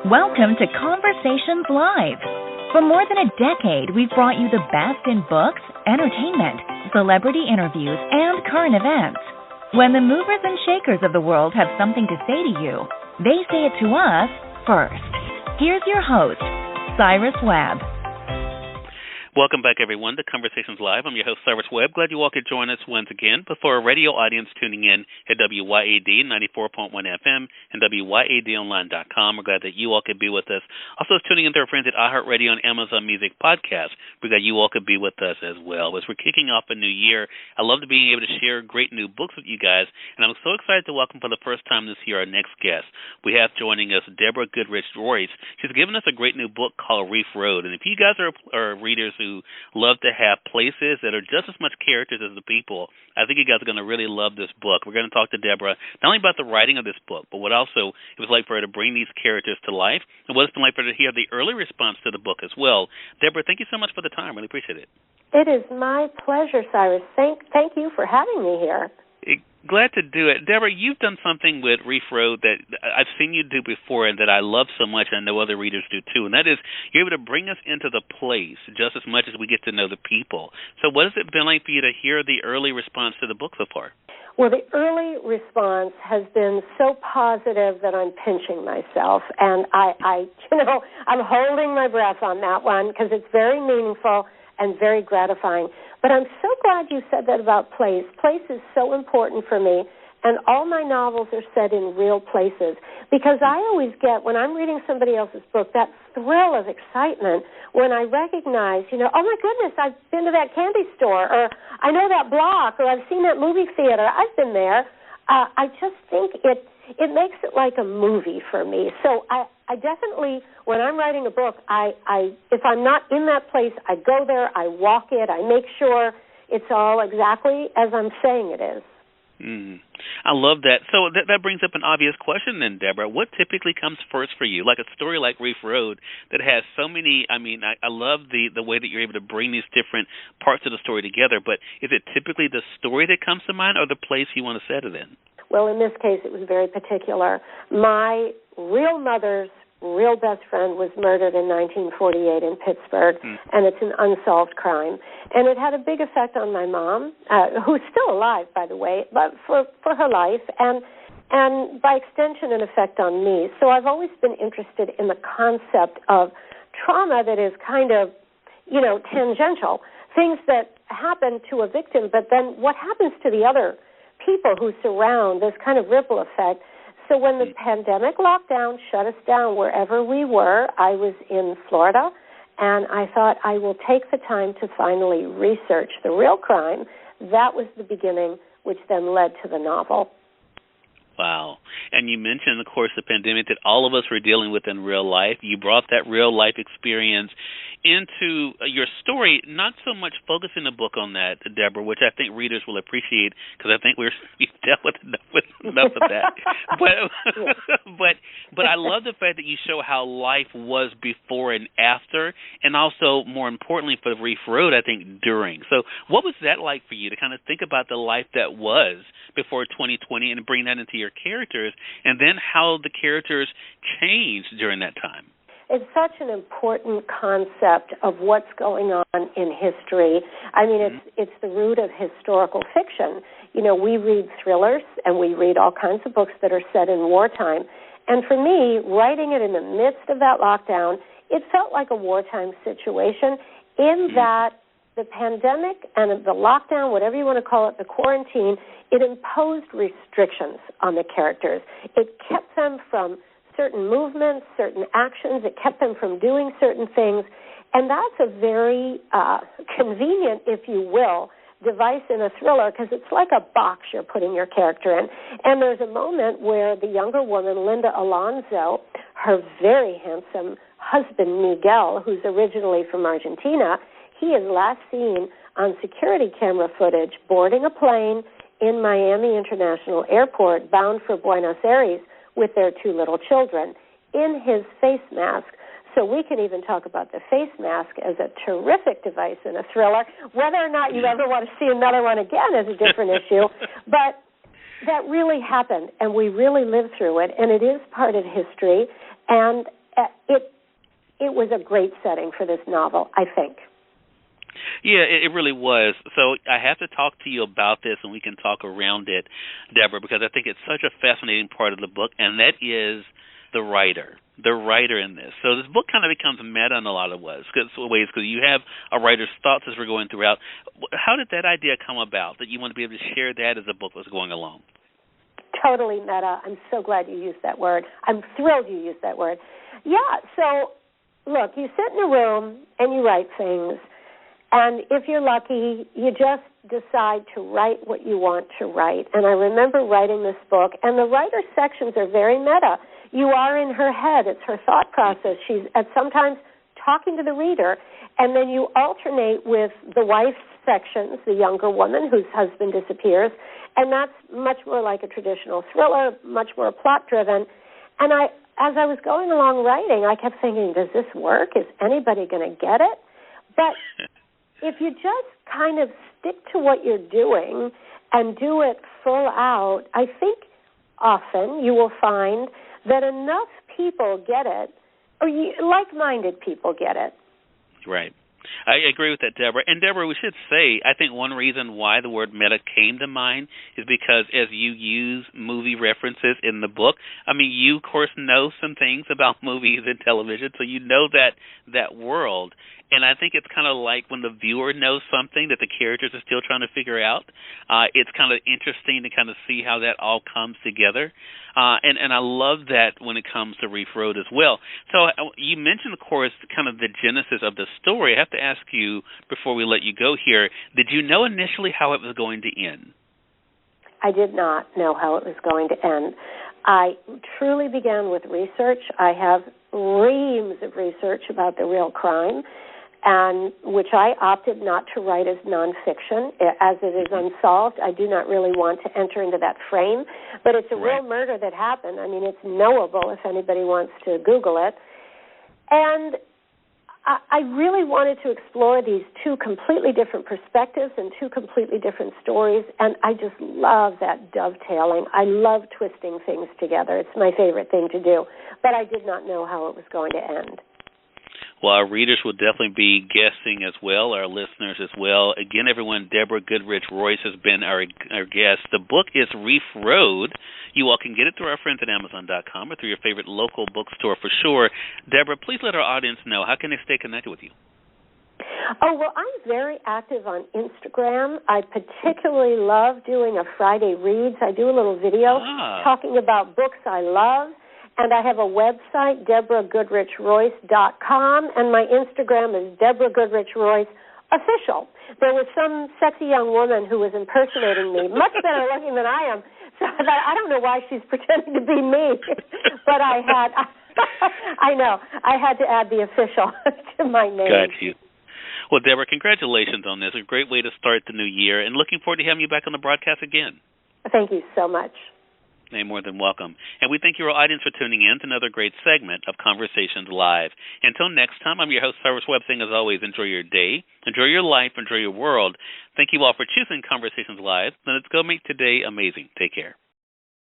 Welcome to Conversations Live. For more than a decade, we've brought you the best in books, entertainment, celebrity interviews, and current events. When the movers and shakers of the world have something to say to you, they say it to us first. Here's your host, Cyrus Webb. Welcome back, everyone, to Conversations Live. I'm your host, Cyrus Webb. Glad you all could join us once again. But for a radio audience tuning in at WYAD 94.1 FM and WYADonline.com, we're glad that you all could be with us. Also, tuning in to our friends at iHeartRadio and Amazon Music Podcast, we're glad you all could be with us as well. As we're kicking off a new year, I love to be able to share great new books with you guys, and I'm so excited to welcome for the first time this year our next guest. We have joining us Deborah Goodrich Royce. She's given us a great new book called REEF ROAD, and if you guys are readers who love to have places that are just as much characters as the people, I think you guys are going to really love this book. We're going to talk to Deborah not only about the writing of this book, but what also it was like for her to bring these characters to life, and what it's been like for her to hear the early response to the book as well. Deborah, thank you so much for the time. Really appreciate it. It is my pleasure, Cyrus. Thank you for having me here. Glad to do it. Deborah, you've done something with REEF ROAD that I've seen you do before and that I love so much, and I know other readers do too, and that is you're able to bring us into the place just as much as we get to know the people. So what has it been like for you to hear the early response to the book so far? Well, the early response has been so positive that I'm pinching myself, and I'm holding my breath on that one because it's very meaningful and very gratifying. But I'm so glad you said that about place. Place is so important for me, and all my novels are set in real places because I always get, when I'm reading somebody else's book, that thrill of excitement when I recognize, oh my goodness, I've been to that candy store, or I know that block, or I've seen that movie theater. I've been there. I just think it makes it like a movie for me. So I definitely, when I'm writing a book, if I'm not in that place, I go there, I walk it, I make sure it's all exactly as I'm saying it is. I love that. So that brings up an obvious question then, Deborah. What typically comes first for you? Like a story like REEF ROAD that has so many, I love the way that you're able to bring these different parts of the story together, but is it typically the story that comes to mind or the place you want to set it in? Well, in this case, it was very particular. My real mother's real best friend was murdered in 1948 in Pittsburgh, and it's an unsolved crime. And it had a big effect on my mom, who's still alive, by the way, but for her life, and by extension, an effect on me. So I've always been interested in the concept of trauma that is kind of, tangential, things that happen to a victim, but then what happens to the other people who surround this kind of ripple effect. So when the pandemic lockdown shut us down wherever we were, I was in Florida, and I thought I will take the time to finally research the real crime. That was the beginning, which then led to the novel. Wow. And you mentioned, of course, the pandemic that all of us were dealing with in real life. You brought that real life experience into your story, not so much focusing the book on that, Deborah, which I think readers will appreciate because I think we've dealt with enough of that. But I love the fact that you show how life was before and after, and also, more importantly, for the REEF ROAD, I think, during. So what was that like for you to kind of think about the life that was before 2020 and bring that into your characters, and then how the characters changed during that time? It's such an important concept of what's going on in history. It's the root of historical fiction. We read thrillers and we read all kinds of books that are set in wartime. And for me, writing it in the midst of that lockdown, it felt like a wartime situation in that the pandemic and the lockdown, whatever you want to call it, the quarantine, it imposed restrictions on the characters. It kept them from certain movements, certain actions. It kept them from doing certain things. And that's a very convenient, if you will, device in a thriller because it's like a box you're putting your character in. And there's a moment where the younger woman, Linda Alonso, her very handsome husband, Miguel, who's originally from Argentina, he is last seen on security camera footage boarding a plane in Miami International Airport bound for Buenos Aires with their two little children in his face mask. So we can even talk about the face mask as a terrific device in a thriller. Whether or not you ever want to see another one again is a different issue. But that really happened, and we really lived through it, and it is part of history. And it was a great setting for this novel, I think. Yeah, it really was. So I have to talk to you about this, and we can talk around it, Deborah, because I think it's such a fascinating part of the book, and that is the writer in this. So this book kind of becomes meta in a lot of ways because you have a writer's thoughts as we're going throughout. How did that idea come about, that you want to be able to share that as the book was going along? Totally meta. I'm so glad you used that word. I'm thrilled you used that word. Yeah, so look, you sit in a room and you write things, and if you're lucky, you just decide to write what you want to write. And I remember writing this book, and the writer's sections are very meta. You are in her head. It's her thought process. She's sometimes talking to the reader, and then you alternate with the wife's sections, the younger woman whose husband disappears, and that's much more like a traditional thriller, much more plot-driven. And as I was going along writing, I kept thinking, does this work? Is anybody going to get it? But if you just kind of stick to what you're doing and do it full out, I think often you will find that enough people get it, or like-minded people get it. Right. I agree with that, Deborah. And, Deborah, we should say, I think one reason why the word meta came to mind is because as you use movie references in the book, I mean, you, of course, know some things about movies and television, so you know that world. And I think it's kind of like when the viewer knows something that the characters are still trying to figure out. It's kind of interesting to kind of see how that all comes together. And I love that when it comes to Reef Road as well. So you mentioned, of course, kind of the genesis of the story. I have to ask you, before we let you go here, did you know initially how it was going to end? I did not know how it was going to end. I truly began with research. I have reams of research about the real crime, and which I opted not to write as nonfiction. As it is unsolved, I do not really want to enter into that frame. But it's a real murder that happened. I mean, it's knowable if anybody wants to Google it. And I really wanted to explore these two completely different perspectives and two completely different stories, and I just love that dovetailing. I love twisting things together. It's my favorite thing to do. But I did not know how it was going to end. Well, our readers will definitely be guessing as well, our listeners as well. Again, everyone, Deborah Goodrich Royce has been our guest. The book is Reef Road. You all can get it through our friends at Amazon.com or through your favorite local bookstore for sure. Deborah, please let our audience know, how can they stay connected with you? Oh, well, I'm very active on Instagram. I particularly love doing a Friday Reads. I do a little video talking about books I love. And I have a website, DeborahGoodrichRoyce.com, and my Instagram is Deborah Goodrich Royce Official. There was some sexy young woman who was impersonating me, much better looking than I am, so I thought, I don't know why she's pretending to be me. But I had to add the official to my name. Got you. Well, Deborah, congratulations on this. A great way to start the new year, and looking forward to having you back on the broadcast again. Thank you so much. You're more than welcome. And we thank your audience for tuning in to another great segment of Conversations Live. Until next time, I'm your host, Cyrus Webb, saying as always, enjoy your day, enjoy your life, enjoy your world. Thank you all for choosing Conversations Live. Now let's go make today amazing. Take care.